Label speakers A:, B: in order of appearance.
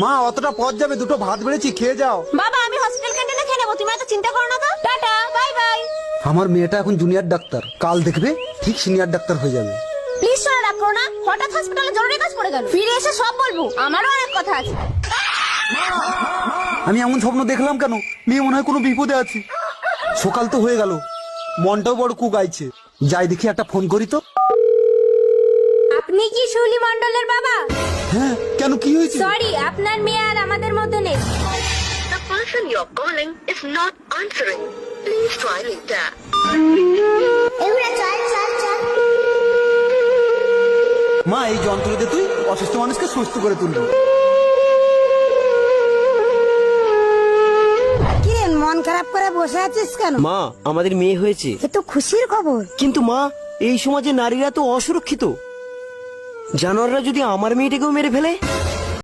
A: মা অতটা পথ যাবে, দুটো ভাত বেড়েছি, খেয়ে যাও।
B: বাবা আমি হসপিটাল ক্যান্টিনে খেয়ে নেবো, তুমি এত চিন্তা করো না তো। Tata, bye bye.
A: আমার মেয়েটা এখন জুনিয়র ডাক্তার, কাল দেখবে ঠিক সিনিয়র ডাক্তার হয়ে যাবে।
B: প্লিজ শোনো রাখো না, হঠাৎ হসপিটালে জরুরি কাজ পড়ে গেল, ফিরে এসে সব বলবো, আমারও অনেক কথা আছে।
A: আমি এমন স্বপ্ন দেখলাম কেন? মেয়ে মনে হয় কোনো বিপদে আছে। সকাল তো হয়ে গেল, মনটাও বড় কুগাইছে। যাই দেখি একটা ফোন করি তো।
B: আপনি কি শুলি মণ্ডলের বাবা?
A: হ্যাঁ, কেন কি হয়েছে?
B: সরি, আপনার মেয়ে আর আমাদের মধ্যে নেই।
C: The person you're calling is not answering. Please try later.
A: মা এই যন্ত্র দিয়ে তুই অসুস্থ মানুষকে সুস্থ করে তুলবি।
D: কিরে মন খারাপ করে বসে আছিস কেন?
E: মা আমাদের মেয়ে হয়েছে।
D: এ তো খুশির খবর।
E: কিন্তু মা এই সমাজে নারীরা তো অসুরক্ষিত। জানোয়াররা যদি আমার মেয়েটাকেও মেরে ফেলে?